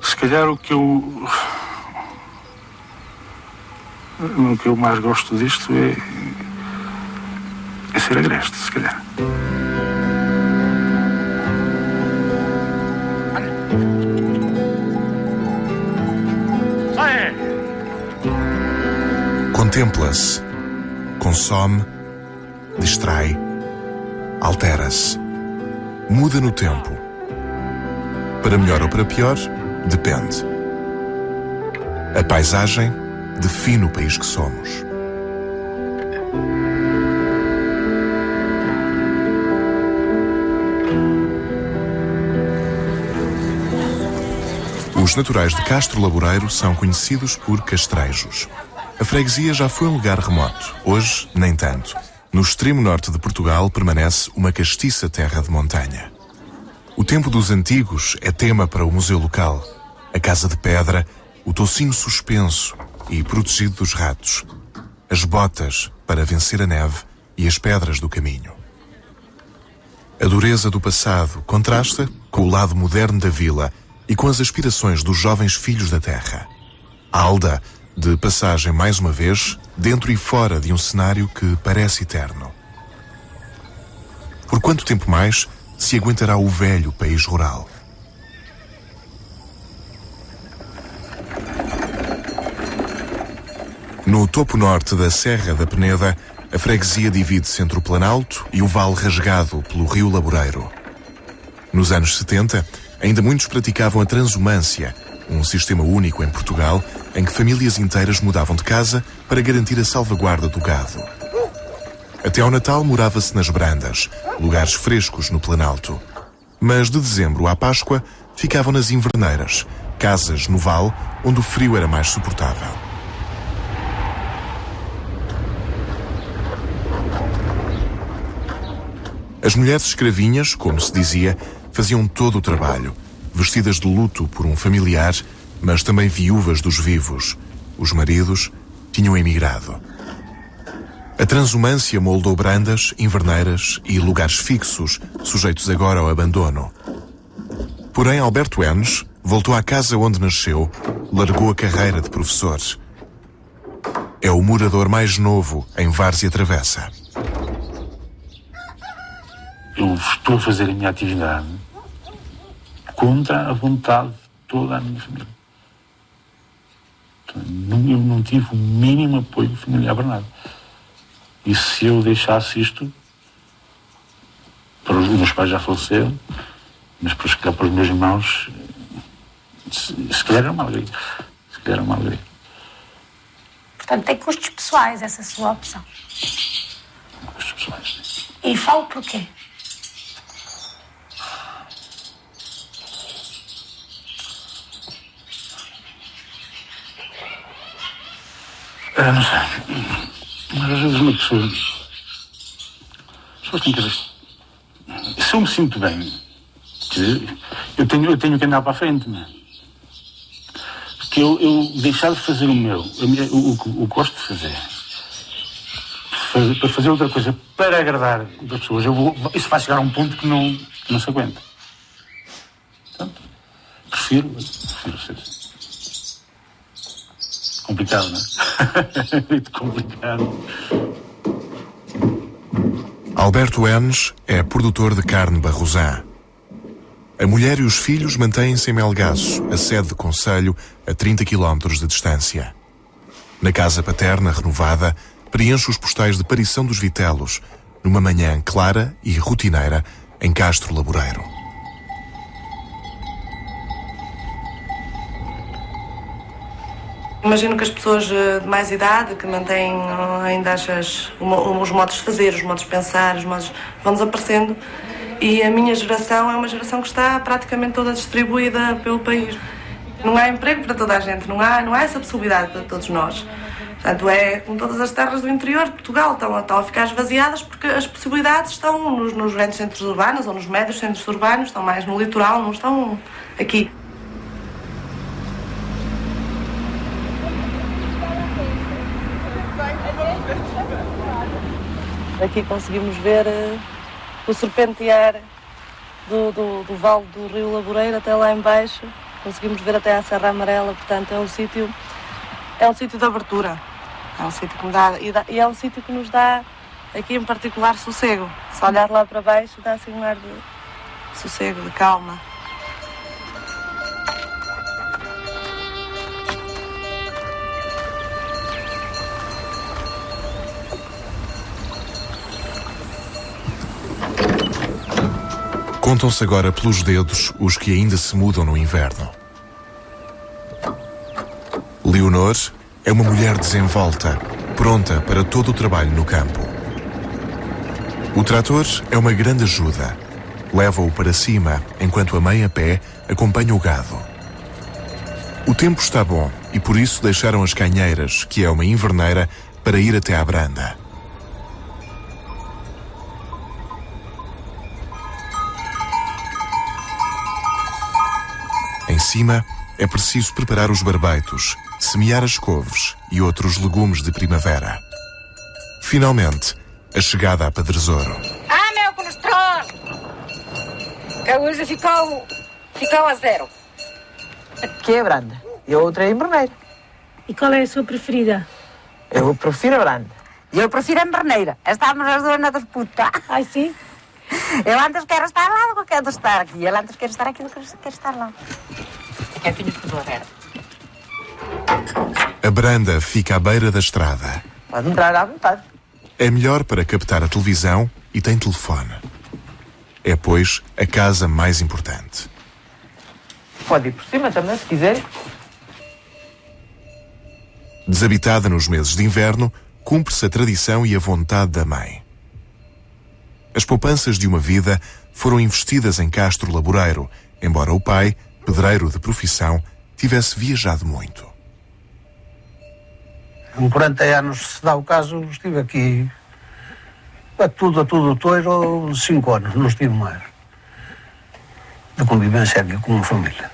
Se calhar o que eu mais gosto disto é ser agreste, se calhar. Contempla-se, consome, distrai, altera-se, muda no tempo. Para melhor ou para pior, depende. A paisagem define o país que somos. Os naturais de Castro Laboreiro são conhecidos por castrejos. A freguesia já foi um lugar remoto, hoje nem tanto. No extremo norte de Portugal permanece uma castiça terra de montanha. O tempo dos antigos é tema para o museu local. A casa de pedra, o toucinho suspenso e protegido dos ratos. As botas para vencer a neve e as pedras do caminho. A dureza do passado contrasta com o lado moderno da vila e com as aspirações dos jovens filhos da terra. Alda, de passagem mais uma vez, dentro e fora de um cenário que parece eterno. Por quanto tempo mais se aguentará o velho país rural? No topo norte da Serra da Peneda, a freguesia divide-se entre o Planalto e o vale rasgado pelo rio Laboreiro. Nos anos 70, ainda muitos praticavam a transumância, um sistema único em Portugal em que famílias inteiras mudavam de casa para garantir a salvaguarda do gado. Até ao Natal morava-se nas Brandas, lugares frescos no Planalto. Mas de dezembro à Páscoa ficavam nas Inverneiras, casas no vale onde o frio era mais suportável. As mulheres escravinhas, como se dizia, faziam todo o trabalho, vestidas de luto por um familiar, mas também viúvas dos vivos. Os maridos tinham emigrado. A transumância moldou brandas, inverneiras e lugares fixos, sujeitos agora ao abandono. Porém, Alberto Enes voltou à casa onde nasceu, largou a carreira de professor. É o morador mais novo em Várzea Travessa. Eu estou a fazer a minha atividade contra a vontade de toda a minha família. Eu não tive o mínimo apoio familiar para nada. E se eu deixasse isto, para os meus pais já faleceram, mas para os meus irmãos, se calhar era uma alegria. Se calhar era uma alegria. Portanto, tem custos pessoais essa sua opção. Custos pessoais. E falo porquê? Não sei. Mas às vezes uma pessoa... As pessoas têm que ver. Se eu me sinto bem, quer dizer, eu tenho que andar para a frente, não é? Porque eu deixar de fazer o meu, o que eu gosto de fazer, para fazer outra coisa, para agradar outras pessoas, isso vai chegar a um ponto que não se aguenta. Portanto, prefiro ser. Complicado, não é? Muito complicado. Alberto Enes é produtor de carne barrosã. A mulher e os filhos mantêm-se em Melgaço, a sede de concelho, a 30 km de distância. Na casa paterna renovada, preenche os postais de Parição dos Vitelos, numa manhã clara e rotineira em Castro Laboreiro. Imagino que as pessoas de mais idade, que mantêm ainda os modos de fazer, os modos de pensar, os modos vão desaparecendo. E a minha geração é uma geração que está praticamente toda distribuída pelo país. Não há emprego para toda a gente, não há essa possibilidade para todos nós. Portanto, é como todas as terras do interior de Portugal, estão a ficar esvaziadas porque as possibilidades estão nos grandes centros urbanos ou nos médios centros urbanos, estão mais no litoral, não estão aqui. Aqui conseguimos ver o serpentear do vale do Rio Laboreiro até lá em baixo. Conseguimos ver até à Serra Amarela, portanto é um sítio de abertura. É um sítio que me dá, e é um sítio que nos dá, aqui em particular, sossego. Se olhar lá para baixo, dá assim um ar de sossego, de calma. Contam-se agora pelos dedos os que ainda se mudam no inverno. Leonor é uma mulher desenvolta, pronta para todo o trabalho no campo. O trator é uma grande ajuda. Leva-o para cima, enquanto a mãe a pé acompanha o gado. O tempo está bom e por isso deixaram as canheiras, que é uma inverneira, para ir até à branda. Em cima, é preciso preparar os barbeitos, semear as couves e outros legumes de primavera. Finalmente, a chegada a Pedresouro. Meu colesterol! Que hoje ficou a zero. Que é branda. E a outra é inverneira. E qual é a sua preferida? Eu prefiro a branda. E eu prefiro a inverneira. Estamos as duas na disputa. Ai, sim? Eu antes quero estar lá do que quero estar aqui. Ele antes quer estar aqui do que quer estar lá. É filho de tudo aberto. A branda fica à beira da estrada. Pode entrar à vontade. É melhor para captar a televisão e tem telefone. É, pois, a casa mais importante. Pode ir por cima também, se quiser. Desabitada nos meses de inverno, cumpre-se a tradição e a vontade da mãe. As poupanças de uma vida foram investidas em Castro Laboreiro, embora o pai, pedreiro de profissão, tivesse viajado muito. Em 40 anos, se dá o caso, estive aqui a tudo toiro 5 anos, não estive mais. De convivência aqui com a família.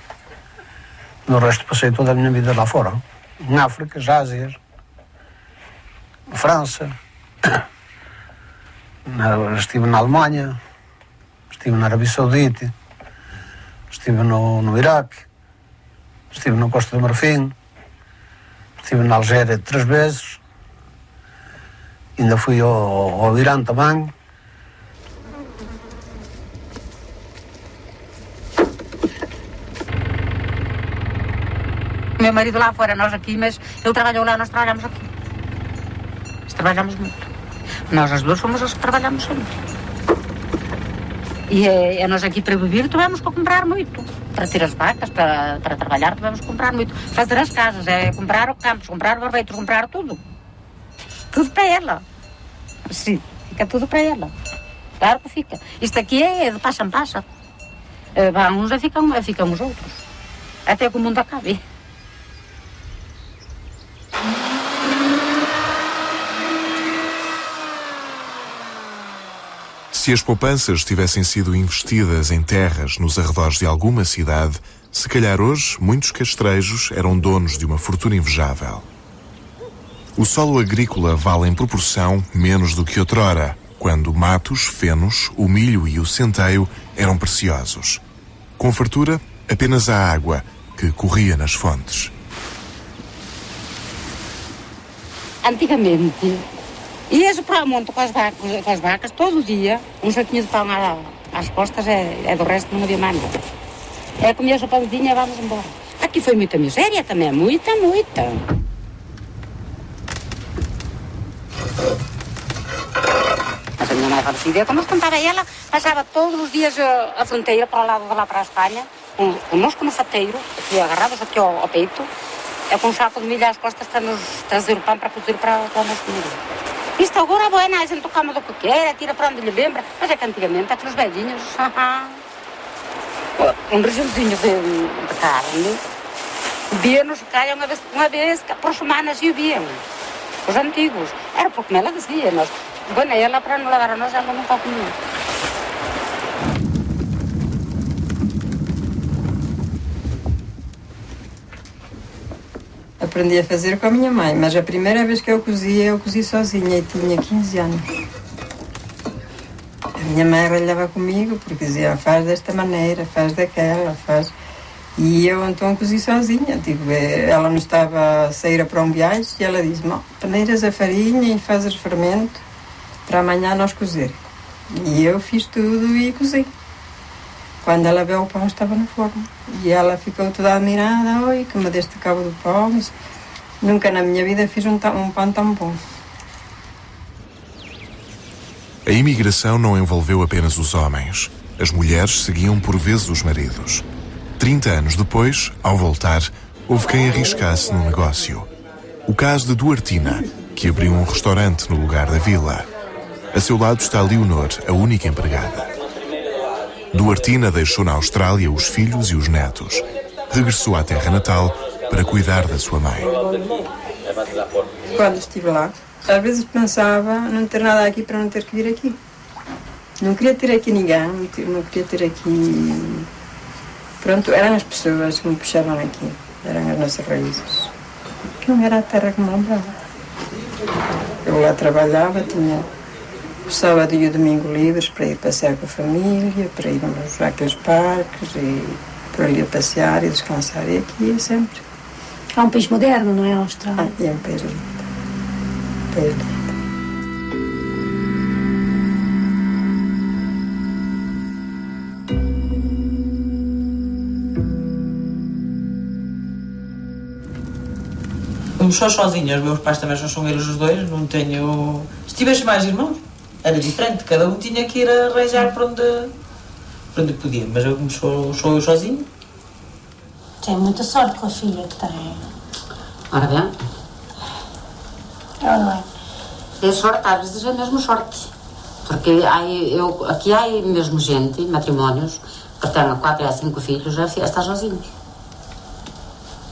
No resto passei toda a minha vida lá fora. Em África, Ásias, França, estive na Alemanha, estive na Arábia Saudita, estive no Iraque, estive na Costa do Marfim, estive na Algéria 3 vezes, ainda fui ao Irã também. Meu marido lá fora, nós aqui, mas ele trabalhou lá, nós trabalhamos aqui. Nós trabalhamos muito. Nós as duas fomos as que trabalhamos sempre. E nós aqui para beber tivemos que comprar muito. Para ter as vacas, para trabalhar tivemos que comprar muito. Fazer as casas, comprar os campos, comprar barbeiros, comprar tudo. Tudo para ela. Sim, fica tudo para ela. Claro que fica. Isto aqui é de passa em passa. Vão uns e ficam os outros. Até que o mundo acabe. Se as poupanças tivessem sido investidas em terras nos arredores de alguma cidade, se calhar hoje muitos castrejos eram donos de uma fortuna invejável. O solo agrícola vale em proporção menos do que outrora, quando matos, fenos, o milho e o centeio eram preciosos. Com fartura, apenas a água, que corria nas fontes. Antigamente, ia-se para o monte com as vacas todo dia, um saquinho de pão às costas, é do resto não havia mais nada. Comia-se o pãozinho e vamos embora. Aqui foi muita miséria também, muita. Mas a minha mãe falecida, como contava ela, passava todos os dias a fronteira para o lado de lá para a Espanha, conosco no fateiro, aqui agarrados aqui ao peito, é com um saco de milho às costas para nos trazer o pão para cozer para a nossa comida. Isto agora, bueno, a gente come do que quer, tira para onde lhe lembra, mas é que antigamente, aqueles velhinhos, um regiãozinho de carne, bebiam-nos calha uma vez por semanas e bebiam. Os antigos, era por como ela dizia, nós, bueno, ela para não levar a nós, ela nunca comia. Aprendi a fazer com a minha mãe, mas a primeira vez que eu cozi sozinha e tinha 15 anos. A minha mãe ralhava comigo porque dizia, faz desta maneira, faz daquela, faz... E eu então cozi sozinha. Tipo, ela não estava a sair para um viagem e ela disse, peneiras a farinha e fazes fermento para amanhã nós cozer. E eu fiz tudo e cozi. Quando ela viu o pão estava no forno. E ela ficou toda admirada, oi, que me deste cabo do pão. Mas nunca na minha vida fiz um pão tão bom. A imigração não envolveu apenas os homens. As mulheres seguiam por vezes os maridos. 30 anos depois, ao voltar, houve quem arriscasse no negócio. O caso de Duartina, que abriu um restaurante no lugar da vila. A seu lado está Leonor, a única empregada. Duartina deixou na Austrália os filhos e os netos. Regressou à terra natal para cuidar da sua mãe. Quando estive lá, às vezes pensava não ter nada aqui para não ter que vir aqui. Não queria ter aqui ninguém, não queria ter aqui... Pronto, eram as pessoas que me puxavam aqui, eram as nossas raízes. Não era a terra que me lembrava. Eu lá trabalhava, tinha o sábado e o domingo livres para ir passear com a família, para irmos àqueles parques e para ir passear e descansar. E aqui é sempre. É um país moderno, não é a Austrália? É um país lindo. Um país lindo. Sou sozinha, os meus pais também são eles os dois, não tenho... Se tivesse mais irmãos, era diferente, cada um tinha que ir arranjar para onde podia, mas eu como sou eu sozinho. Tem muita sorte com a filha que tem. Ora bem, Ela não é? é sorte, às vezes é mesmo sorte. Porque aqui há mesmo gente, matrimónios, que têm 4 ou 5 filhos a estar sozinhos.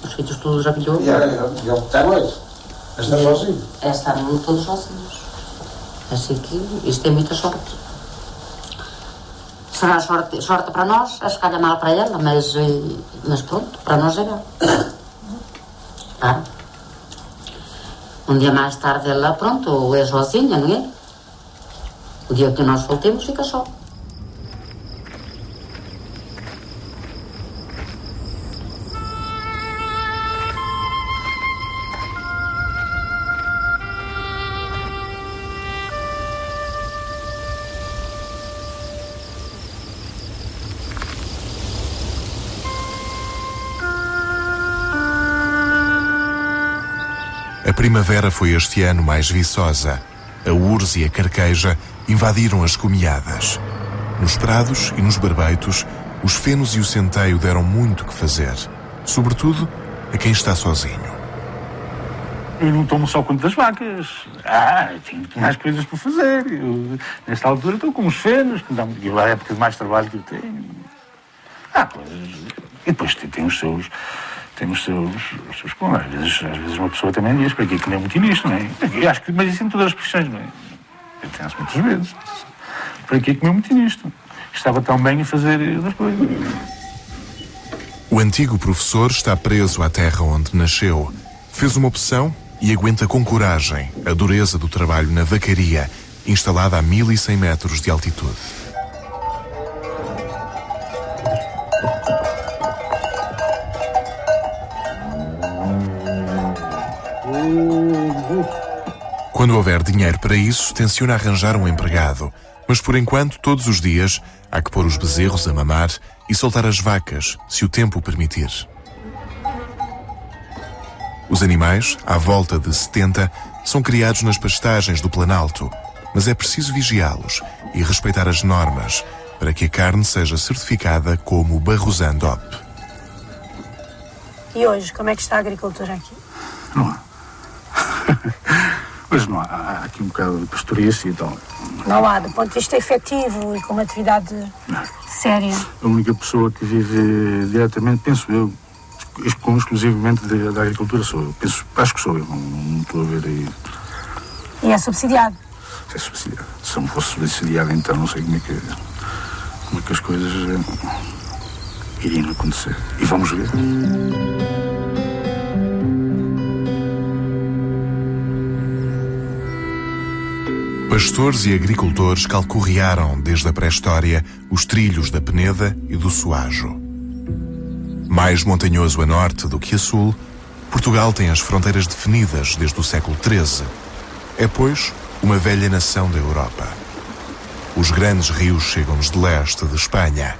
Os filhos todos já pilhou. E ele tem hoje? Está sozinho? Estão todos sozinhos. Assim que isto é muita sorte. Será sorte para nós, acho que calha mal para ela, mas pronto, para nós é bom. Claro. Um dia mais tarde ela, pronto, é sozinha, não é? O dia que nós voltemos fica só. A primavera foi este ano mais viçosa. A urze e a carqueja invadiram as comiadas. Nos prados e nos barbeitos, os fenos e o centeio deram muito que fazer. Sobretudo a quem está sozinho. Eu não tomo só conta das vacas. Tenho mais coisas para fazer. Nesta altura estou com os fenos, que dá a época de mais trabalho que eu tenho. E depois tem os seus... Às vezes uma pessoa também diz, para que não é muito nisto, não é? Eu acho que, mas isso em todas as profissões, não é? Eu tenho-se muitas vezes. Para que não é muito nisto? Estava tão bem a fazer outras coisas. O antigo professor está preso à terra onde nasceu. Fez uma opção e aguenta com coragem a dureza do trabalho na vacaria, instalada a 1100 metros de altitude. Quando houver dinheiro para isso, tenciona arranjar um empregado. Mas por enquanto, todos os dias, há que pôr os bezerros a mamar e soltar as vacas, se o tempo o permitir. Os animais, à volta de 70, são criados nas pastagens do Planalto, mas é preciso vigiá-los e respeitar as normas para que a carne seja certificada como Barrosan DOP. E hoje, como é que está a agricultura aqui? Não há. Hoje não há. Há aqui um bocado de pastorícia e tal. Não há, do ponto de vista efetivo e com uma atividade séria. A única pessoa que vive diretamente, penso eu, exclusivamente da agricultura sou eu. Acho que sou eu, não estou a ver aí. E é subsidiado? É subsidiado. Se não fosse subsidiado, então não sei como é que as coisas iriam acontecer. E vamos ver. Pastores e agricultores calcorrearam desde a pré-história os trilhos da Peneda e do Soajo. Mais montanhoso a norte do que a sul, Portugal tem as fronteiras definidas desde o século XIII. É, pois, uma velha nação da Europa. Os grandes rios chegam-nos de leste de Espanha.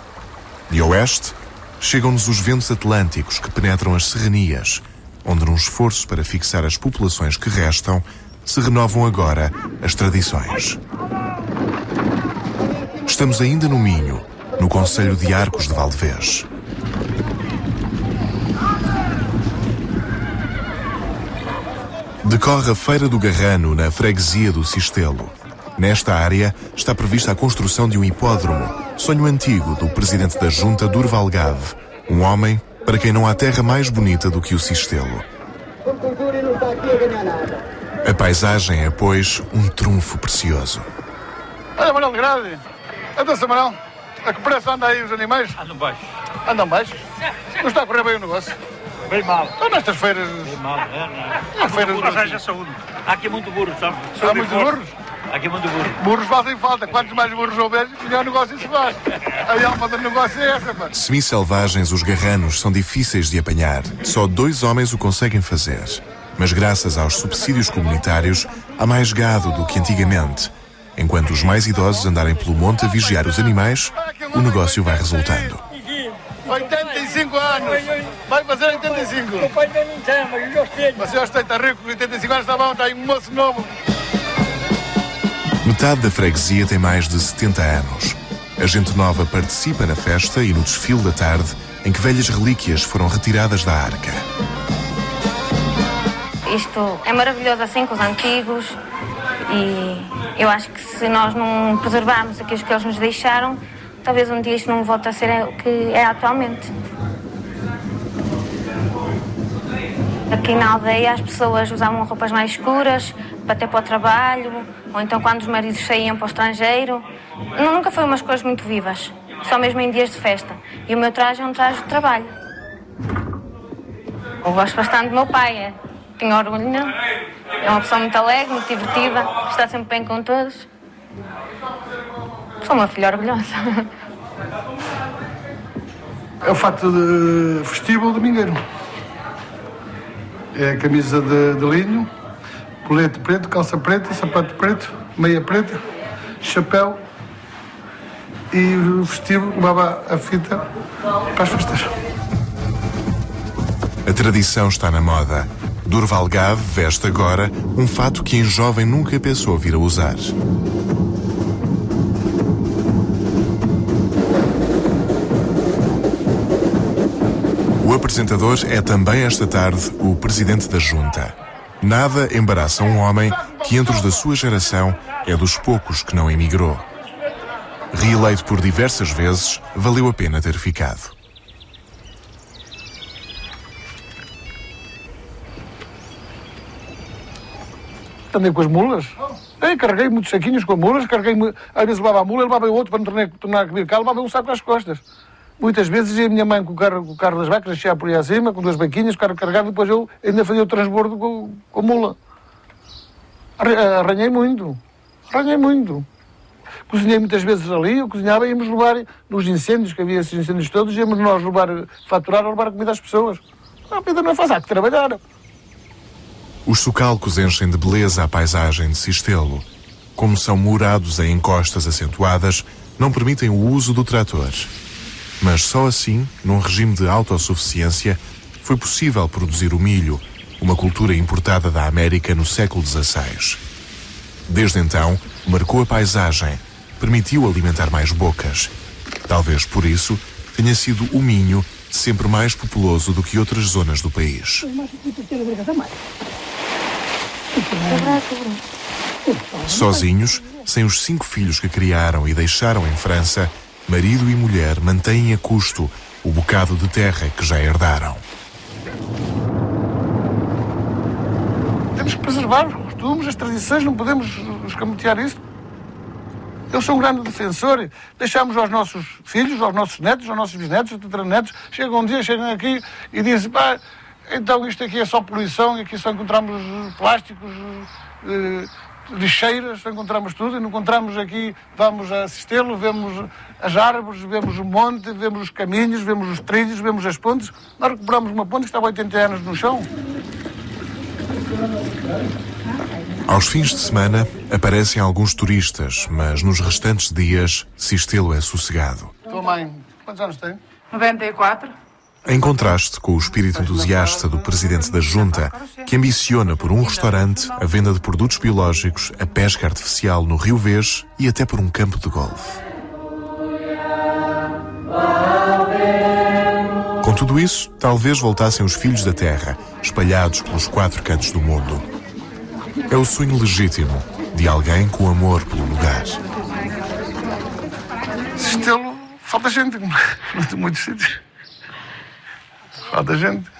De oeste, chegam-nos os ventos atlânticos que penetram as serranias, onde, num esforço para fixar as populações que restam, se renovam agora as tradições. Estamos ainda no Minho, no concelho de Arcos de Valdevez. Decorre a Feira do Garrano na freguesia do Cistelo. Nesta área está prevista a construção de um hipódromo, sonho antigo do presidente da Junta, Durval Gave, um homem para quem não há terra mais bonita do que o Cistelo. A paisagem é, pois, um trunfo precioso. Olha, Manuel Grade, anda-se, Manuel. A que preço anda aí os animais? Andam baixo. Andam baixo? Não está a correr bem o negócio? Bem mal. Então nestas feiras... Bem mal, Há feiras... Mas haja saúde. Há aqui muito burro, sabe? Há muitos burros? Há aqui muito burro. Burros fazem falta. Quantos mais burros houver, melhor negócio se faz. A alma do negócio é essa, pá. Semi-selvagens, os garranos são difíceis de apanhar. Só 2 homens o conseguem fazer. Mas graças aos subsídios comunitários, há mais gado do que antigamente. Enquanto os mais idosos andarem pelo monte a vigiar os animais, o negócio vai resultando. 85 anos! Vai fazer 85! O pai não tem, mas eu tenho. Você já está rico, com 85 anos está bom, está aí um moço novo. Metade da freguesia tem mais de 70 anos. A gente nova participa na festa e no desfile da tarde, em que velhas relíquias foram retiradas da arca. Isto é maravilhoso assim com os antigos e eu acho que se nós não preservarmos aquilo que eles nos deixaram, talvez um dia isto não volte a ser o que é atualmente. Aqui na aldeia as pessoas usavam roupas mais escuras para ter para o trabalho, ou então quando os maridos saíam para o estrangeiro. Nunca foi umas cores muito vivas, só mesmo em dias de festa. E o meu traje é um traje de trabalho. Eu gosto bastante do meu pai, tenho orgulho nele. É uma pessoa muito alegre, muito divertida, está sempre bem com todos. Sou uma filha orgulhosa. É o fato de festivo domingueiro. É a camisa de linho, colete preto, calça preta, sapato preto, meia preta, chapéu e o festivo levava a fita para as festas. A tradição está na moda. Durval Gave veste agora um fato que em jovem nunca pensou vir a usar. O apresentador é também esta tarde o presidente da Junta. Nada embaraça um homem que, entre os da sua geração, é dos poucos que não emigrou. Reeleito por diversas vezes, valeu a pena ter ficado. Andei com as mulas. Carreguei muitos saquinhos com mulas, às vezes levava a mula, levava outro para não tornar a vir cá, levava um saco nas costas. Muitas vezes ia a minha mãe com o carro das vacas, deixava por aí acima, com 2 banquinhas, o carro carregado, depois eu ainda fazia o transbordo com a mula. Arranhei muito. Cozinhei muitas vezes ali, eu cozinhava e íamos levar, nos incêndios, que havia esses incêndios todos, íamos nós faturar comida às pessoas. A vida não é fácil, há que trabalhar. Os socalcos enchem de beleza a paisagem de Cistelo. Como são murados em encostas acentuadas, não permitem o uso do trator. Mas só assim, num regime de autossuficiência, foi possível produzir o milho, uma cultura importada da América no século XVI. Desde então, marcou a paisagem, permitiu alimentar mais bocas. Talvez por isso tenha sido o Minho sempre mais populoso do que outras zonas do país. Sozinhos, sem os 5 filhos que criaram e deixaram em França, marido e mulher mantêm a custo o bocado de terra que já herdaram. Temos que preservar os costumes, as tradições, não podemos escamotear isso. Eu sou um grande defensor. Deixamos aos nossos filhos, aos nossos netos, aos nossos bisnetos, aos tataranetos, chegam aqui e dizem, pá, então isto aqui é só poluição, e aqui só encontramos plásticos, lixeiras, só encontramos tudo, e não encontramos aqui, vamos a Cistelo, vemos as árvores, vemos o monte, vemos os caminhos, vemos os trilhos, vemos as pontes. Nós recuperamos uma ponte que estava há 80 anos no chão. Aos fins de semana aparecem alguns turistas, mas nos restantes dias Cistelo é sossegado. Tua mãe, quantos anos tem? 94. Em contraste com o espírito entusiasta do presidente da Junta, que ambiciona por um restaurante, a venda de produtos biológicos, a pesca artificial no Rio Vez e até por um campo de golfe. Com tudo isso, talvez voltassem os filhos da terra, espalhados pelos 4 cantos do mundo. É o sonho legítimo de alguém com amor pelo lugar. Cistelo, falta gente, não tem muitos sítios. Falta gente,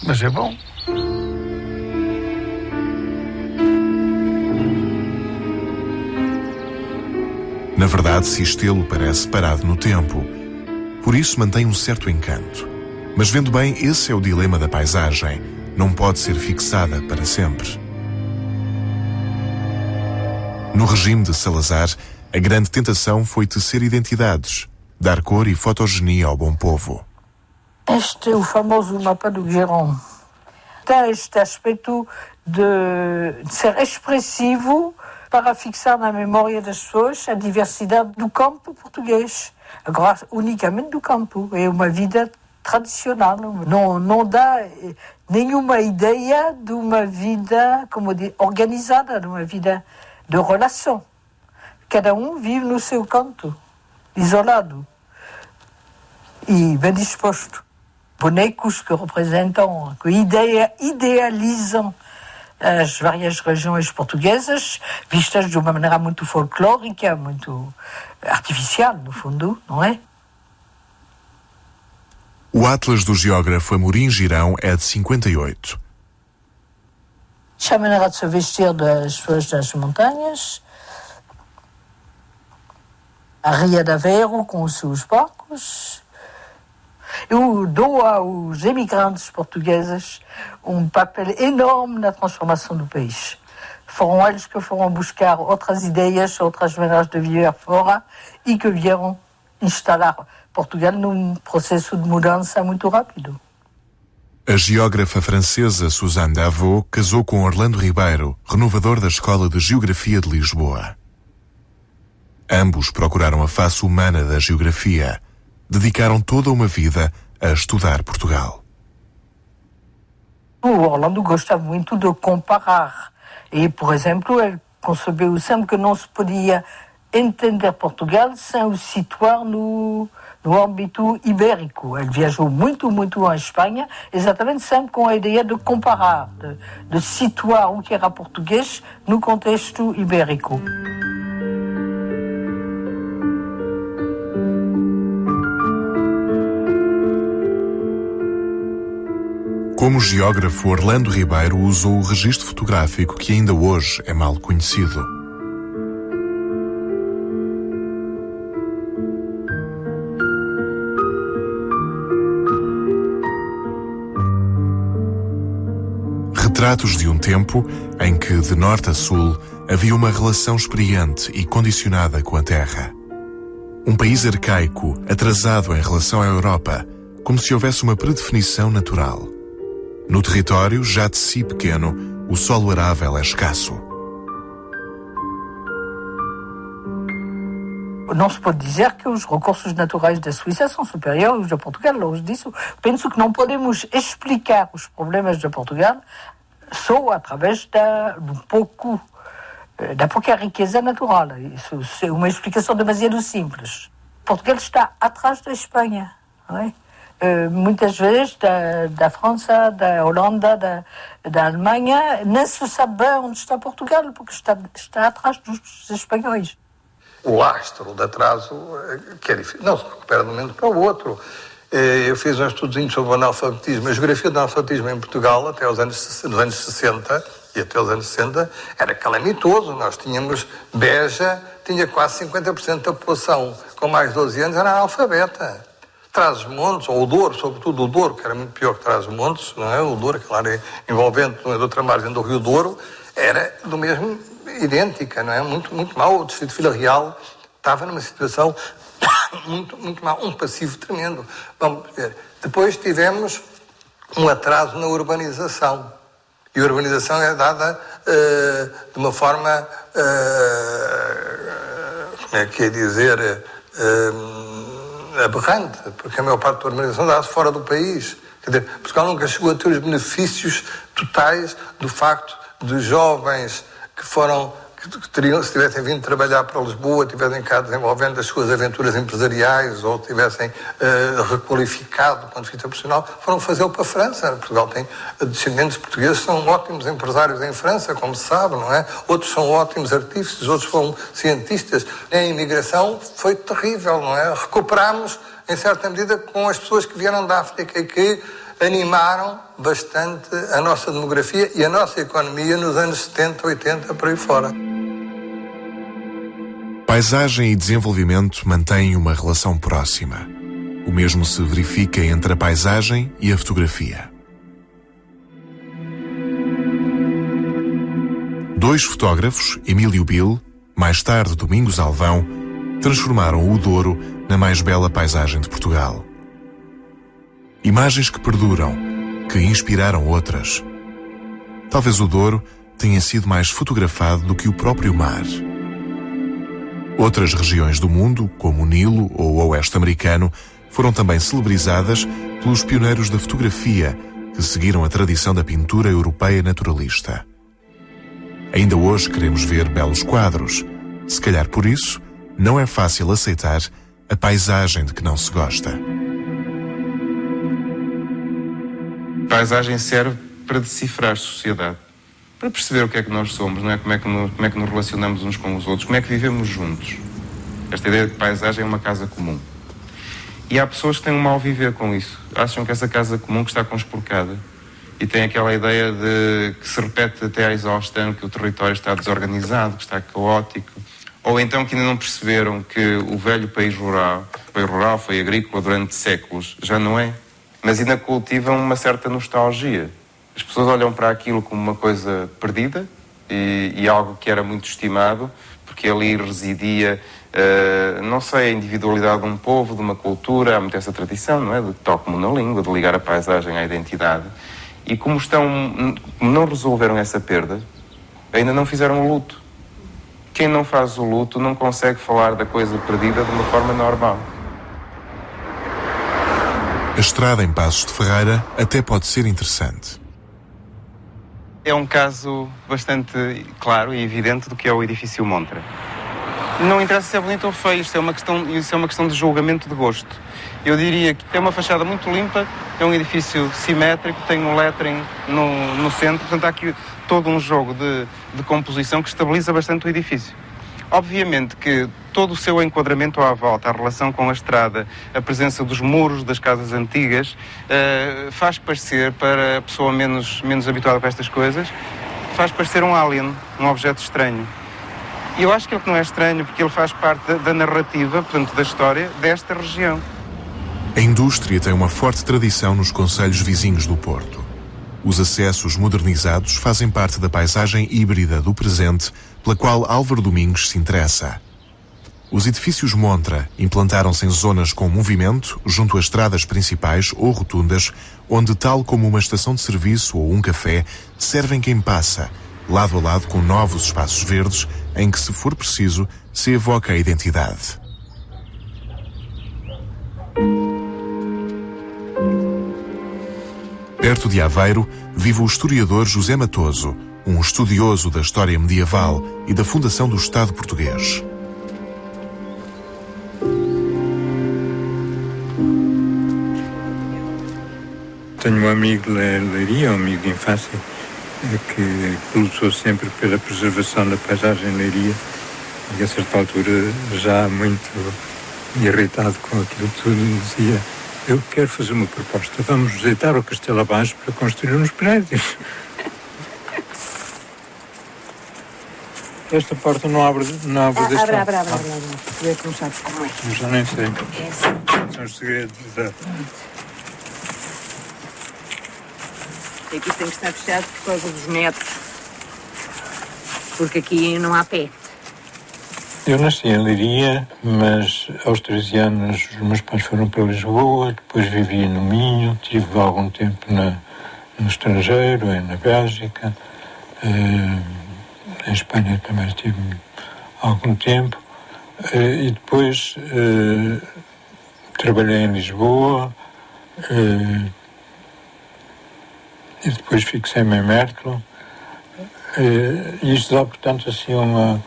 mas é bom. Na verdade, Cistelo parece parado no tempo. Por isso mantém um certo encanto. Mas vendo bem, esse é o dilema da paisagem. Não pode ser fixada para sempre. No regime de Salazar, a grande tentação foi tecer identidades, dar cor e fotogenia ao bom povo. Este é o famoso mapa do Guéron. Tem este aspecto de ser expressivo para fixar na memória das pessoas a diversidade do campo português. Agora, unicamente do campo. É uma vida tradicional. Não dá nenhuma ideia de uma vida, como diz, organizada, de uma vida de relação. Cada um vive no seu canto, isolado e bem disposto. Bonecos que representam, que idealizam as várias regiões portuguesas, vistas de uma maneira muito folclórica, muito artificial, no fundo, não é? O Atlas do geógrafo Amorim Girão é de 58. A maneira de se vestir das pessoas das montanhas, a Ria de Aveiro com os seus barcos. Eu dou aos emigrantes portugueses um papel enorme na transformação do país. Foram eles que foram buscar outras ideias, outras maneiras de viver fora e que vieram instalar Portugal num processo de mudança muito rápido. A geógrafa francesa Suzanne Davot casou com Orlando Ribeiro, renovador da Escola de Geografia de Lisboa. Ambos procuraram a face humana da geografia. Dedicaram toda uma vida a estudar Portugal. O Orlando gostava muito de comparar. E, por exemplo, ele concebeu sempre que não se podia entender Portugal sem o situar no âmbito ibérico. Ele viajou muito à Espanha, exatamente sempre com a ideia de comparar, de situar o que era português no contexto ibérico. Como geógrafo, Orlando Ribeiro usou o registro fotográfico que ainda hoje é mal conhecido. Retratos de um tempo em que, de norte a sul, havia uma relação experiente e condicionada com a terra. Um país arcaico, atrasado em relação à Europa, como se houvesse uma predefinição natural. No território, já de si pequeno, o solo arável é escasso. Não se pode dizer que os recursos naturais da Suíça são superiores aos de Portugal. Longe disso, penso que não podemos explicar os problemas de Portugal só através da pouca riqueza natural. Isso é uma explicação demasiado simples. Portugal está atrás da Espanha, não é? muitas vezes da França, da Holanda, da Alemanha, nem se sabe bem onde está Portugal, porque está atrás dos espanhóis. O lastro de atraso, que é difícil, não se recupera de um momento para o outro. Eu fiz um estudozinho sobre o analfabetismo. A geografia do analfabetismo em Portugal, até nos anos 60 e até os anos 60, era calamitoso. Nós tínhamos Beja, tinha quase 50% da população com mais de 12 anos era analfabeta. Trás-os-Montes, ou o Douro, sobretudo o Douro, que era muito pior que Trás-os-Montes, não é? O Douro, aquela área envolvente de outra margem do Rio Douro, era do mesmo, idêntica, não é? Muito mal. O distrito de Vila Real estava numa situação muito mal, um passivo tremendo. Vamos ver. Depois tivemos um atraso na urbanização. E a urbanização é dada de uma forma, como é que é dizer, aberrante, porque a maior parte da urbanização dá-se fora do país. Quer dizer, Portugal nunca chegou a ter os benefícios totais do facto de jovens que teriam, se tivessem vindo trabalhar para Lisboa, tivessem cá desenvolvendo as suas aventuras empresariais ou tivessem requalificado do ponto de vista profissional, foram fazê-lo para a França. Portugal tem descendentes portugueses que são ótimos empresários em França, como se sabe, não é? Outros são ótimos artífices, outros foram cientistas. A imigração foi terrível, não é? Recuperámos, em certa medida, com as pessoas que vieram da África e que animaram bastante a nossa demografia e a nossa economia nos anos 70, 80, por aí fora. Paisagem e desenvolvimento mantêm uma relação próxima. O mesmo se verifica entre a paisagem e a fotografia. Dois fotógrafos, Emílio Bill, mais tarde Domingos Alvão, transformaram o Douro na mais bela paisagem de Portugal. Imagens que perduram, que inspiraram outras. Talvez o Douro tenha sido mais fotografado do que o próprio mar. Outras regiões do mundo, como o Nilo ou o Oeste Americano, foram também celebrizadas pelos pioneiros da fotografia que seguiram a tradição da pintura europeia naturalista. Ainda hoje queremos ver belos quadros. Se calhar por isso, não é fácil aceitar a paisagem de que não se gosta. A paisagem serve para decifrar a sociedade, para perceber o que é que nós somos, não é? Como é que nos relacionamos uns com os outros, como é que vivemos juntos. Esta ideia de que paisagem é uma casa comum. E há pessoas que têm um mal viver com isso. Acham que essa casa comum que está conspurcada e têm aquela ideia de que se repete até à exaustão, que o território está desorganizado, que está caótico, ou então que ainda não perceberam que o velho país rural, foi agrícola durante séculos, já não é, mas ainda cultivam uma certa nostalgia. As pessoas olham para aquilo como uma coisa perdida e algo que era muito estimado, porque ali residia, não sei, a individualidade de um povo, de uma cultura. Há muito essa tradição, não é? De toque-me na língua, de ligar a paisagem à identidade. E como não resolveram essa perda, ainda não fizeram o luto. Quem não faz o luto não consegue falar da coisa perdida de uma forma normal. A estrada em Passos de Ferreira até pode ser interessante. É um caso bastante claro e evidente do que é o edifício Montra. Não interessa se é bonito ou feio, isso é uma questão de julgamento de gosto. Eu diria que tem uma fachada muito limpa, é um edifício simétrico, tem um lettering no centro, portanto há aqui todo um jogo de composição que estabiliza bastante o edifício. Obviamente que todo o seu enquadramento à volta, a relação com a estrada, a presença dos muros das casas antigas, faz parecer, para a pessoa menos habituada para estas coisas, faz parecer um alien, um objeto estranho. E eu acho que ele não é estranho, porque ele faz parte da narrativa, portanto, da história desta região. A indústria tem uma forte tradição nos concelhos vizinhos do Porto. Os acessos modernizados fazem parte da paisagem híbrida do presente, pela qual Álvaro Domingos se interessa. Os edifícios Montra implantaram-se em zonas com movimento, junto a estradas principais ou rotundas, onde, tal como uma estação de serviço ou um café, servem quem passa, lado a lado com novos espaços verdes, em que, se for preciso, se evoca a identidade. Perto de Aveiro, vive o historiador José Matoso, um estudioso da história medieval e da fundação do Estado português. tenho um amigo de Leiria, um amigo de infância, que lutou sempre pela preservação da paisagem em Leiria, e a certa altura, já muito irritado com aquilo tudo, dizia: eu quero fazer uma proposta, vamos deitar o castelo abaixo para construir uns prédios. Esta porta não abre deste lado. Abre. Vê que não sabes como é. Eu já nem sei. São os segredos, exato. Aqui tem que estar fechado por causa dos metros, porque aqui não há pé. Eu nasci em Leiria, mas aos 13 anos os meus pais foram para Lisboa, depois vivi no Minho, tive algum tempo no estrangeiro, na Bélgica, em Espanha também estive algum tempo, e depois trabalhei em Lisboa, e depois fixei-me em Mértola, e isto dá, portanto, assim uma...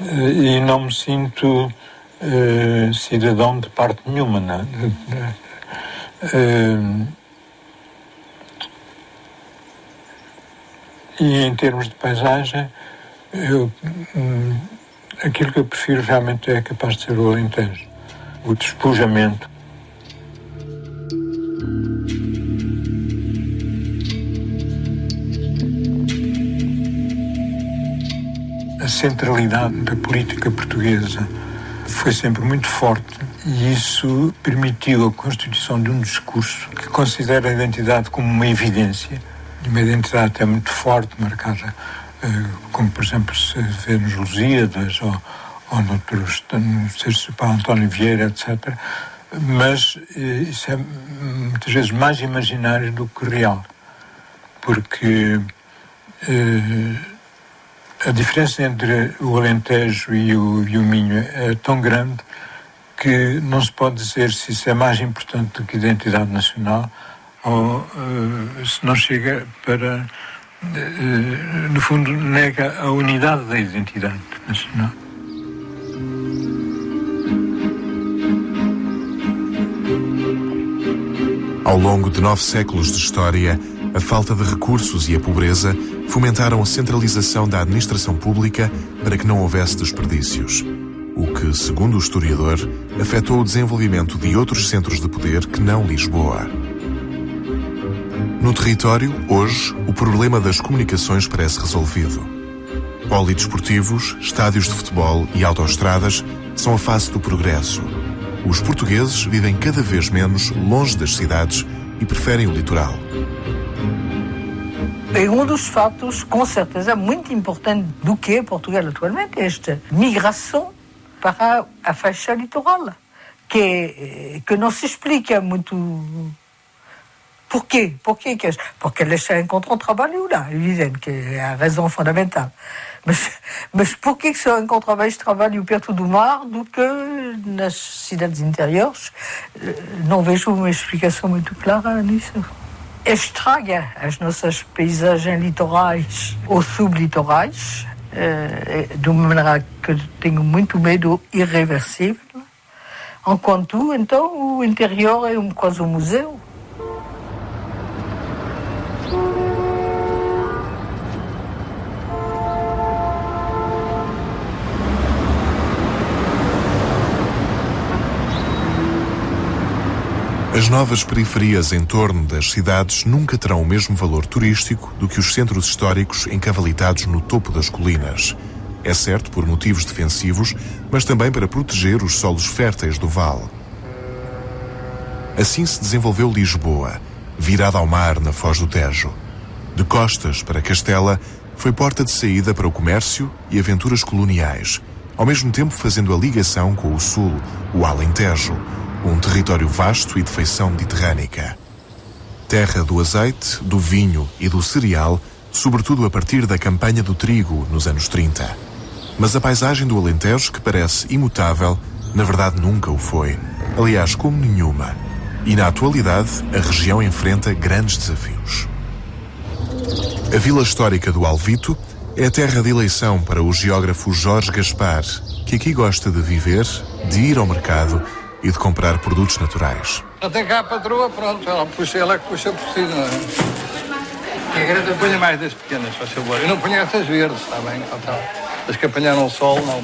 E não me sinto cidadão de parte nenhuma, não? E em termos de paisagem, aquilo que eu prefiro realmente é capaz de ser o Alentejo, o despojamento. A centralidade da política portuguesa foi sempre muito forte e isso permitiu a constituição de um discurso que considera a identidade como uma evidência, uma identidade até muito forte, marcada, como por exemplo se vê nos Lusíadas ou noutros, no Sérgio Paulo António Vieira, etc. Mas isso é muitas vezes mais imaginário do que real, porque a diferença entre o Alentejo e o Minho é tão grande que não se pode dizer se isso é mais importante do que a identidade nacional ou se não chega para, no fundo, nega a unidade da identidade nacional. Ao longo de 9 séculos de história, a falta de recursos e a pobreza fomentaram a centralização da administração pública para que não houvesse desperdícios, o que, segundo o historiador, afetou o desenvolvimento de outros centros de poder que não Lisboa. No território, hoje, o problema das comunicações parece resolvido. Polidesportivos, estádios de futebol e autoestradas são a face do progresso. Os portugueses vivem cada vez menos longe das cidades e preferem o litoral. E um dos fatos, com certeza, muito importante do que é Portugal atualmente é esta migração para a faixa litoral, que não se explica muito. Porquê? Porque eles já encontram trabalho lá, é evidente, que é a razão fundamental. Mas porquê que só encontram mais trabalho perto do mar do que nas cidades interiores? Não vejo uma explicação muito clara nisso. Estraga as nossas paisagens litorais ou sublitorais, de uma maneira que tenho muito medo irreversível, enquanto, então, o interior é quase um museu. As novas periferias em torno das cidades nunca terão o mesmo valor turístico do que os centros históricos encavalitados no topo das colinas. É certo por motivos defensivos, mas também para proteger os solos férteis do vale. Assim se desenvolveu Lisboa, virada ao mar na Foz do Tejo. De Costas para Castela, foi porta de saída para o comércio e aventuras coloniais, ao mesmo tempo fazendo a ligação com o sul, o Alentejo, um território vasto e de feição mediterrânica. Terra do azeite, do vinho e do cereal, sobretudo a partir da campanha do trigo nos anos 30. Mas a paisagem do Alentejo, que parece imutável, na verdade nunca o foi. Aliás, como nenhuma. E na atualidade, a região enfrenta grandes desafios. A vila histórica do Alvito é a terra de eleição para o geógrafo Jorge Gaspar, que aqui gosta de viver, de ir ao mercado e de comprar produtos naturais. Não tem cá a patroa, pronto, ela é que puxa por si, não é? Que a grande ponha mais das pequenas, faz favor. Eu não ponho essas verdes, está bem? As que apanharam o sol, não.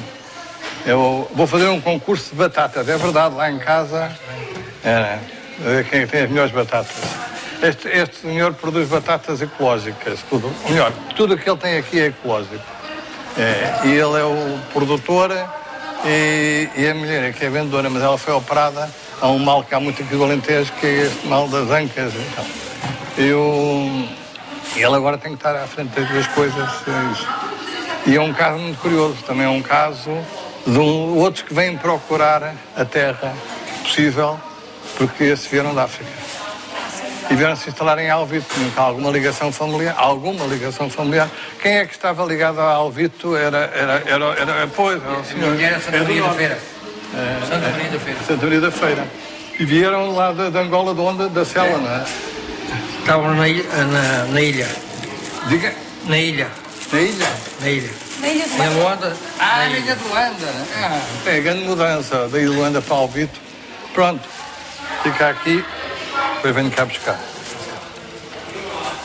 Eu vou fazer um concurso de batatas, é verdade, lá em casa. Quem tem as melhores batatas. Este senhor produz batatas ecológicas, tudo. Ou melhor, tudo o que ele tem aqui é ecológico. E ele é o produtor e a mulher é que é vendedora, mas ela foi operada a um mal que há muito aqui do Alentejo, que é este mal das ancas. Então. E ele agora tem que estar à frente das duas coisas. E é um caso muito curioso, também é um caso de outros que vêm procurar a terra possível, porque esses vieram da África. E vieram se instalar em Alvito, tinham alguma ligação familiar. Quem é que estava ligado a Alvito era o senhor. Era Santa Maria da Feira. Santa Maria da Feira. E vieram lá de Angola, de onde? Da Sela, não é? Estavam na ilha. Diga? Na ilha. Na ilha? Na ilha. Na ilha de Luanda. Na ilha de Luanda. Tem grande mudança da ilha de Luanda para Alvito. Pronto. Fica aqui. Depois venho cá buscar.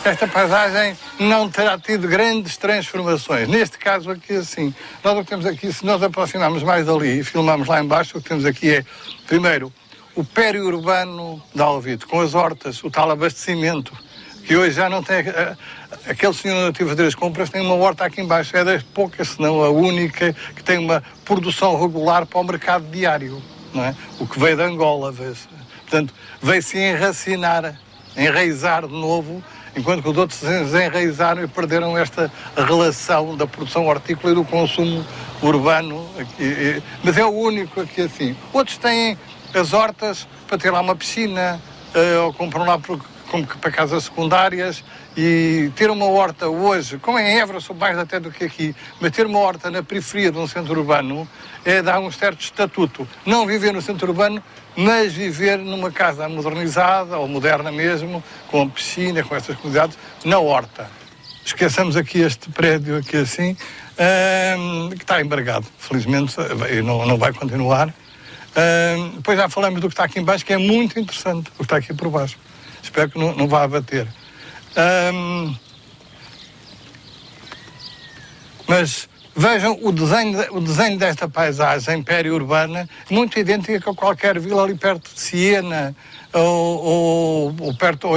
Esta paisagem não terá tido grandes transformações. Neste caso aqui, assim, nós o que temos aqui, se nós aproximarmos mais dali e filmarmos lá embaixo, o que temos aqui é, primeiro, o periurbano de Alvito, com as hortas, o tal abastecimento, que hoje já não tem... Aquele senhor nativo a fazer as compras tem uma horta aqui embaixo, é das poucas, se não a única, que tem uma produção regular para o mercado diário, não é? O que veio de Angola, vê-se. Portanto, veio-se enraizar de novo, enquanto que os outros se desenraizaram e perderam esta relação da produção hortícola e do consumo urbano. Aqui. Mas é o único aqui assim. Outros têm as hortas para ter lá uma piscina, ou compram lá para casas secundárias, e ter uma horta hoje, como em Évora, sou mais até do que aqui, mas ter uma horta na periferia de um centro urbano é dar um certo estatuto. Não viver no centro urbano, mas viver numa casa modernizada, ou moderna mesmo, com a piscina, com estas comunidades, na horta. Esqueçamos aqui este prédio aqui assim, que está embargado, felizmente, não vai continuar. Depois já falamos do que está aqui em baixo, que é muito interessante, o que está aqui por baixo. Espero que não vá abater. Mas vejam o desenho desta paisagem periurbana, muito idêntica a qualquer vila ali perto de Siena, ou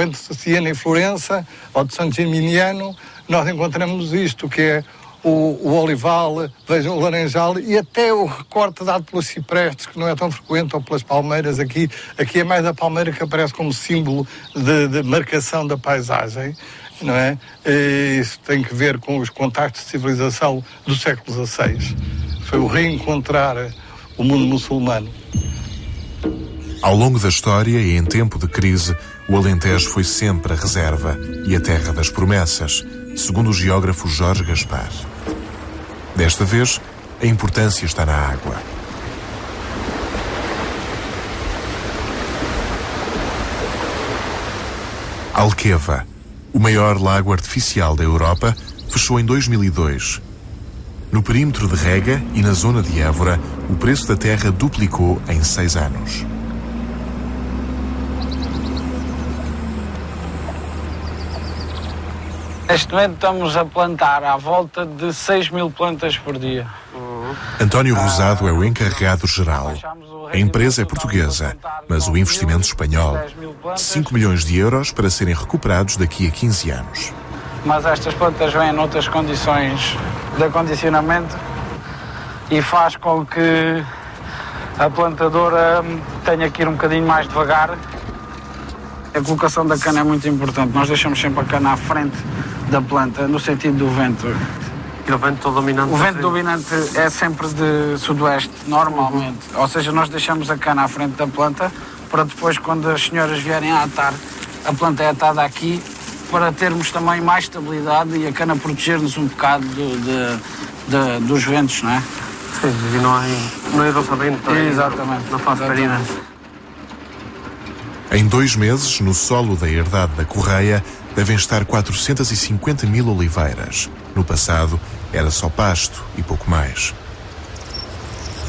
entre Siena e Florença, ou de San Gimignano. Nós encontramos isto, que é o olival, vejam o laranjal, e até o recorte dado pelos ciprestes, que não é tão frequente, ou pelas palmeiras aqui. Aqui é mais a palmeira que aparece como símbolo de marcação da paisagem, não é? E isso tem que ver com os contactos de civilização do século XVI. Foi o reencontrar o mundo muçulmano. Ao longo da história e em tempo de crise, o Alentejo foi sempre a reserva e a terra das promessas, segundo o geógrafo Jorge Gaspar. Desta vez, a importância está na água. Alqueva, o maior lago artificial da Europa, fechou em 2002. No perímetro de Rega e na zona de Évora, o preço da terra duplicou em 6 anos. Neste momento estamos a plantar à volta de 6.000 plantas por dia. António Rosado é o encarregado geral. A empresa é portuguesa, mas o investimento espanhol. 5 milhões de euros para serem recuperados daqui a 15 anos. Mas estas plantas vêm noutras condições de acondicionamento e faz com que a plantadora tenha que ir um bocadinho mais devagar. A colocação da cana é muito importante. Nós deixamos sempre a cana à frente da planta, no sentido do vento. E o vento dominante? O vento dominante é sempre de sudoeste, normalmente. Ou seja, nós deixamos a cana à frente da planta para depois, quando as senhoras vierem a atar, a planta é atada aqui para termos também mais estabilidade e a cana proteger-nos um bocado dos ventos, não é? Sim, e não é roçamento. Exatamente. Não faz farina. Em 2 meses, no solo da herdade da Correia, devem estar 450.000 oliveiras. No passado, era só pasto e pouco mais.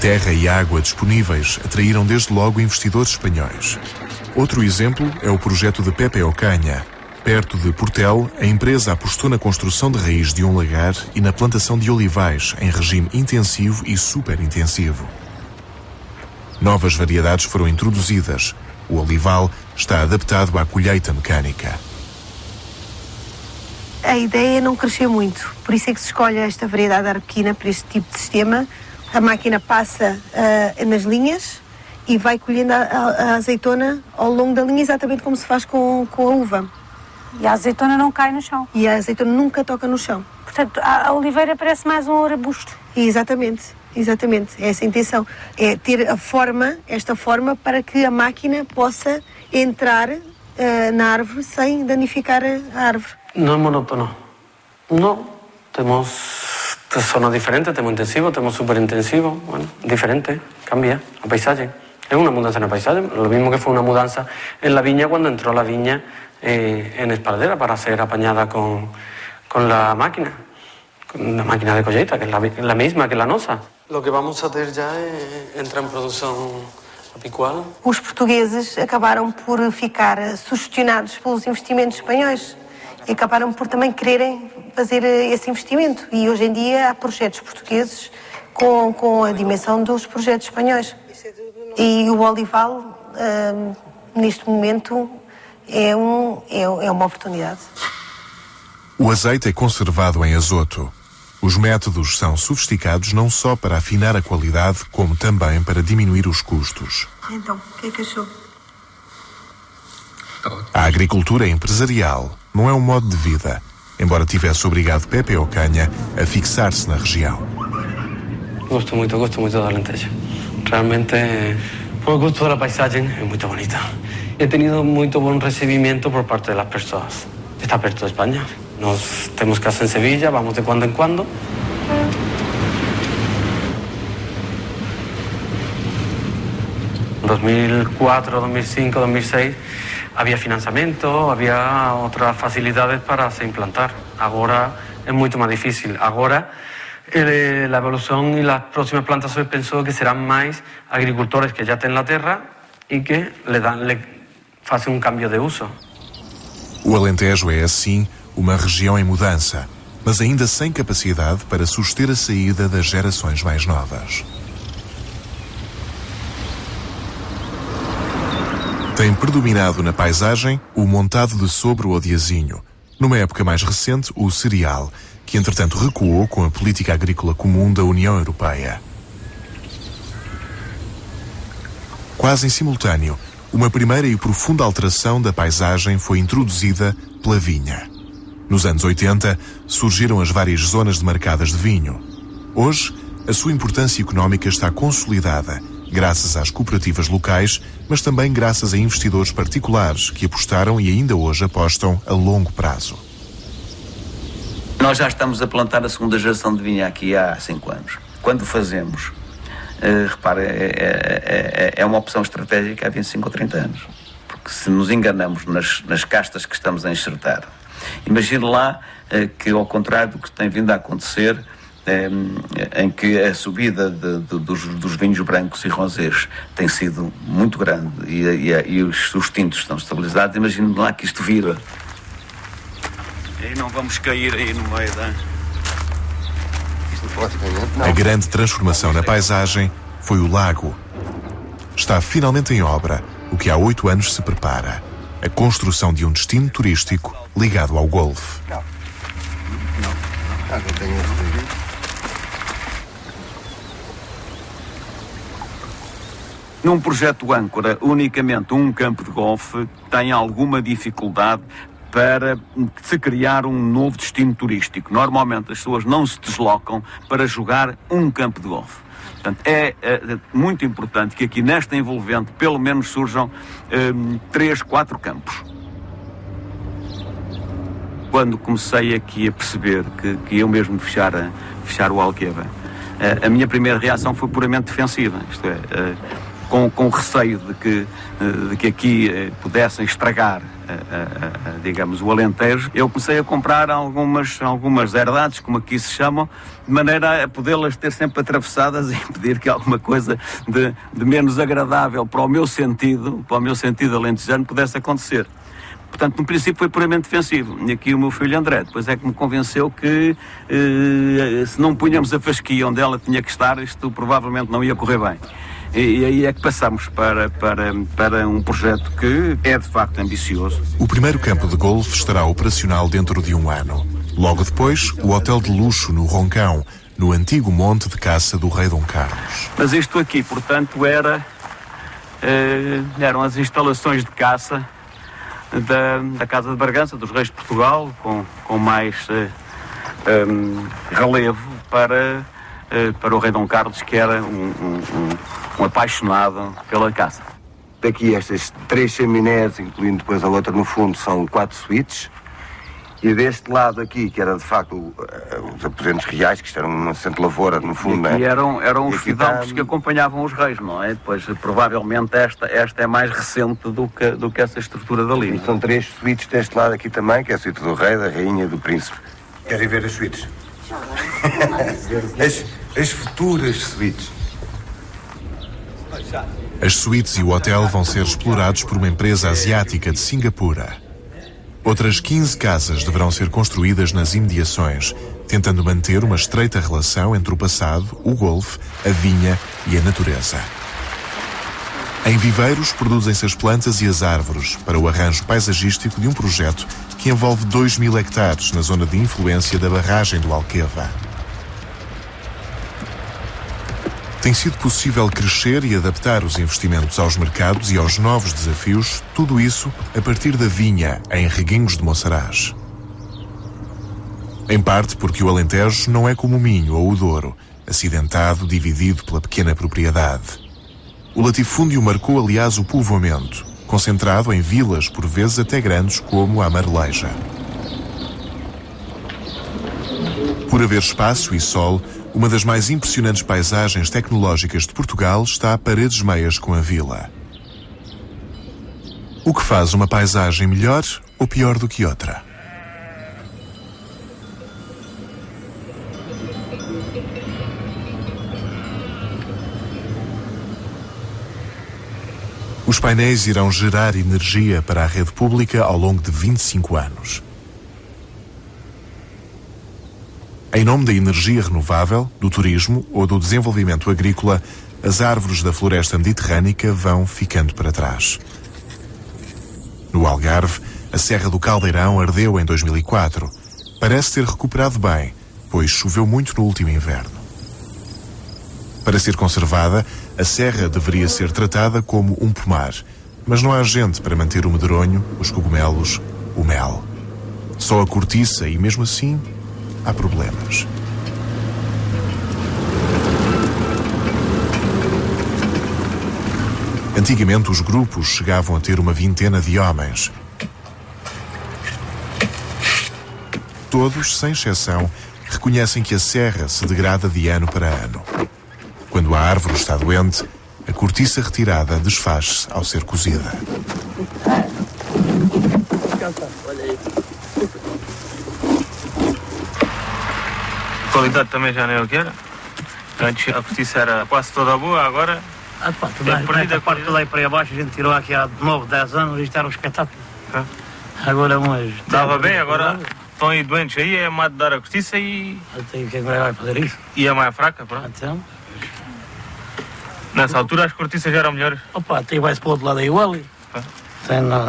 Terra e água disponíveis atraíram desde logo investidores espanhóis. Outro exemplo é o projeto de Pepe Ocanha. Perto de Portel, a empresa apostou na construção de raiz de um lagar e na plantação de olivais em regime intensivo e superintensivo. Novas variedades foram introduzidas. O olival está adaptado à colheita mecânica. A ideia é não crescer muito, por isso é que se escolhe esta variedade arbequina para este tipo de sistema. A máquina passa nas linhas e vai colhendo a azeitona ao longo da linha, exatamente como se faz com a uva. E a azeitona não cai no chão? E a azeitona nunca toca no chão. Portanto, a oliveira parece mais um arbusto. Exatamente, é essa a intenção. É ter esta forma para que a máquina possa entrar na árvore sem danificar a árvore. No es monótono. No, tenemos zonas diferentes, tenemos intensivo, tenemos superintensivo, bueno, diferente, cambia la paisaje. Es una mudanza en el paisaje, lo mismo que fue una mudanza en la viña cuando entró la viña en espaldera para ser apañada con la máquina de colheita, que es la misma que la nosa. Lo que vamos a hacer ya entra en producción apicual. Os portugueses acabaram por ficar sugestionados pelos investimentos espanhóis e acabaram por também quererem fazer esse investimento. E hoje em dia há projetos portugueses com a dimensão dos projetos espanhóis. E o olival, neste momento, é uma oportunidade. O azeite é conservado em azoto. Os métodos são sofisticados não só para afinar a qualidade, como também para diminuir os custos. Então, o que é que achou? A agricultura é empresarial, não é um modo de vida, embora tivesse obrigado Pepe Ocanha a fixar-se na região. Gosto muito do Alentejo. Realmente, o gosto da paisagem é muito bonita. He tenido muito bom recebimento por parte das pessoas. Está perto de Espanha. Nós temos casa em Sevilla, vamos de quando em quando. En 2004, 2005, 2006 había financiamiento, había otras facilidades para se implantar. Ahora es mucho más difícil. Ahora la evolución y las próximas plantaciones pienso que serán más agricultores que ya tienen la tierra y que le hacen un cambio de uso. O Alentejo é, assim, uma região em mudança, mas ainda sem capacidade para suster a saída das gerações mais novas. Tem predominado na paisagem o montado de sobre ou de azinho. Numa época mais recente, o cereal, que entretanto recuou com a política agrícola comum da União Europeia. Quase em simultâneo, uma primeira e profunda alteração da paisagem foi introduzida pela vinha. Nos anos 80, surgiram as várias zonas demarcadas de vinho. Hoje, a sua importância económica está consolidada, graças às cooperativas locais, mas também graças a investidores particulares que apostaram e ainda hoje apostam a longo prazo. Nós já estamos a plantar a segunda geração de vinha aqui há 5 anos. Quando fazemos, repare, é uma opção estratégica há 25 ou 30 anos. Porque se nos enganamos nas castas que estamos a enxertar, imagine lá que, ao contrário do que tem vindo a acontecer, em que a subida dos vinhos brancos e rosés tem sido muito grande e os tintos estão estabilizados, imagine lá que isto vira. E não vamos cair aí no meio da... A grande transformação na paisagem foi o lago. Está finalmente em obra, o que há 8 anos se prepara. A construção de um destino turístico ligado ao golfe. Num projeto âncora, unicamente um campo de golfe tem alguma dificuldade para se criar um novo destino turístico. Normalmente as pessoas não se deslocam para jogar um campo de golfe. Portanto, é muito importante que aqui nesta envolvente pelo menos surjam 3, 4 campos. Quando comecei aqui a perceber que eu mesmo fechar o Alqueva, a minha primeira reação foi puramente defensiva. Isto é, com receio de que aqui pudessem estragar, digamos, o Alentejo, eu comecei a comprar algumas herdades, como aqui se chamam, de maneira a podê-las ter sempre atravessadas e impedir que alguma coisa de menos agradável para o meu sentido alentejano pudesse acontecer. Portanto, no princípio foi puramente defensivo. E aqui o meu filho André, depois é que me convenceu que se não punhamos a fasquia onde ela tinha que estar, isto provavelmente não ia correr bem. E aí é que passamos para um projeto que é de facto ambicioso. O primeiro campo de golfe estará operacional dentro de 1 ano. Logo depois, o hotel de luxo no Roncão, no antigo monte de caça do rei Dom Carlos. Mas isto aqui, portanto, eram as instalações de caça da Casa de Bragança, dos Reis de Portugal, com mais relevo para o rei Dom Carlos, que era um apaixonado pela caça. Daqui estas 3 chaminés, incluindo depois a outra no fundo, são 4 suítes. E deste lado aqui, que era de facto os aposentos reais, que isto era uma centro lavoura no fundo, e eram os fidalgos que acompanhavam os reis, não é? Depois, provavelmente, esta é mais recente do que essa estrutura dali. E são 3 suítes deste lado aqui também, que é a suíte do rei, da rainha e do príncipe. Querem ver as suítes? as futuras suítes. As suítes e o hotel vão ser explorados por uma empresa asiática de Singapura. Outras 15 casas deverão ser construídas nas imediações, tentando manter uma estreita relação entre o passado, o golfe, a vinha e a natureza. Em Viveiros, produzem-se as plantas e as árvores para o arranjo paisagístico de um projeto que envolve 2.000 hectares na zona de influência da barragem do Alqueva. Tem sido possível crescer e adaptar os investimentos aos mercados e aos novos desafios, tudo isso a partir da vinha, em Reguengos de Monsaraz. Em parte porque o Alentejo não é como o Minho ou o Douro, acidentado, dividido pela pequena propriedade. O latifúndio marcou, aliás, o povoamento, concentrado em vilas, por vezes até grandes, como a Marleja. Por haver espaço e sol, uma das mais impressionantes paisagens tecnológicas de Portugal está a paredes meias com a vila. O que faz uma paisagem melhor ou pior do que outra? Os painéis irão gerar energia para a rede pública ao longo de 25 anos. Em nome da energia renovável, do turismo ou do desenvolvimento agrícola, as árvores da floresta mediterrânica vão ficando para trás. No Algarve, a Serra do Caldeirão ardeu em 2004. Parece ter recuperado bem, pois choveu muito no último inverno. Para ser conservada, a serra deveria ser tratada como um pomar, mas não há gente para manter o medronho, os cogumelos, o mel. Só a cortiça e, mesmo assim, há problemas. Antigamente, os grupos chegavam a ter uma vintena de homens. Todos, sem exceção, reconhecem que a serra se degrada de ano para ano. Quando a árvore está doente, a cortiça retirada desfaz-se ao ser cozida. A qualidade também já não é o que era. Antes a cortiça era quase toda boa, agora... A parte toda aí para abaixo, a gente tirou aqui há 9, 10 anos, isto era um espetáculo. Agora, mas... Estava bem, agora estão aí doentes aí, é mais de dar a cortiça e... Até que agora vai fazer isso. E é mais fraca, pronto. Então... Nessa altura as cortiças já eram melhores. Opa, até vai-se para o outro lado aí o ali.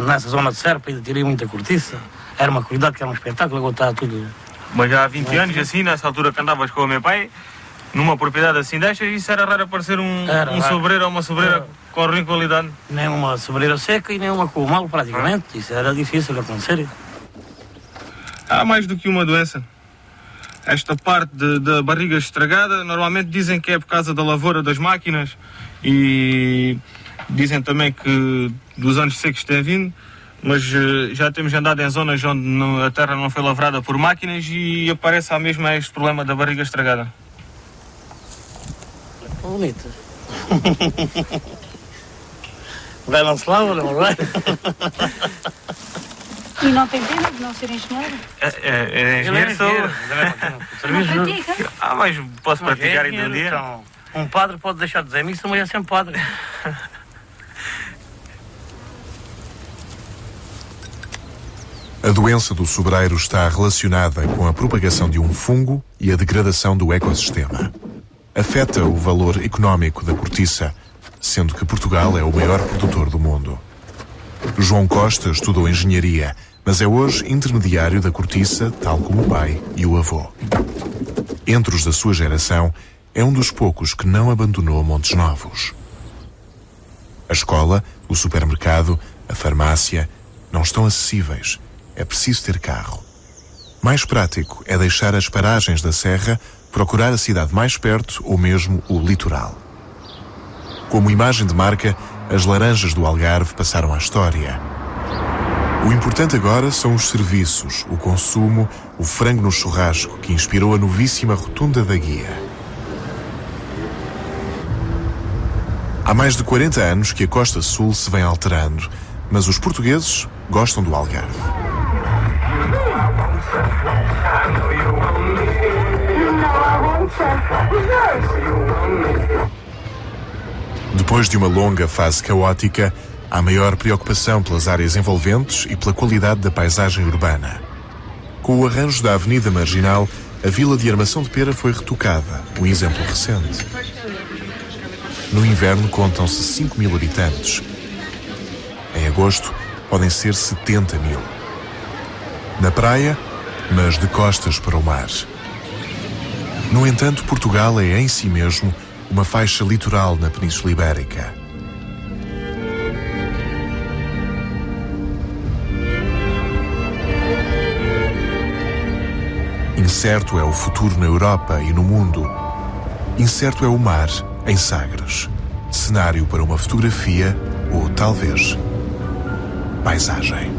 Nessa zona de Serpa ainda tirei muita cortiça. Era uma qualidade que era um espetáculo, agora está tudo... Mas já há 20 anos, assim, nessa altura que andavas com o meu pai, numa propriedade assim destas, isso era raro aparecer um sobreiro ou uma sobreira com ruim qualidade. Nem uma sobreira seca e nem uma com mal, praticamente. Isso era difícil de acontecer. Há mais do que uma doença. Esta parte da barriga estragada, normalmente dizem que é por causa da lavoura das máquinas e dizem também que dos anos secos tem vindo, mas já temos andado em zonas onde a terra não foi lavrada por máquinas e aparece a mesma este problema da barriga estragada. Bonita. Vai não se lava, não vai? E não tem pena de não ser engenheiro? É engenheiro, sou. Não pratica? Mas posso praticar ainda um dia? Então, um padre pode deixar de dizer missa, mas é sempre padre. A doença do sobreiro está relacionada com a propagação de um fungo e a degradação do ecossistema. Afeta o valor económico da cortiça, sendo que Portugal é o maior produtor do mundo. João Costa estudou engenharia, mas é hoje intermediário da cortiça, tal como o pai e o avô. Entre os da sua geração, é um dos poucos que não abandonou Montes Novos. A escola, o supermercado, a farmácia não estão acessíveis. É preciso ter carro. Mais prático é deixar as paragens da serra, procurar a cidade mais perto ou mesmo o litoral. Como imagem de marca, as laranjas do Algarve passaram à história. O importante agora são os serviços, o consumo, o frango no churrasco que inspirou a novíssima Rotunda da Guia. Há mais de 40 anos que a Costa Sul se vem alterando, mas os portugueses gostam do Algarve. Depois de uma longa fase caótica, há maior preocupação pelas áreas envolventes e pela qualidade da paisagem urbana. Com o arranjo da Avenida Marginal, a vila de Armação de Pera foi retocada, um exemplo recente. No inverno contam-se 5.000 habitantes. Em agosto, podem ser 70.000. Na praia, mas de costas para o mar. No entanto, Portugal é em si mesmo uma faixa litoral na Península Ibérica. Incerto é o futuro na Europa e no mundo. Incerto é o mar em Sagres. Cenário para uma fotografia ou, talvez, paisagem.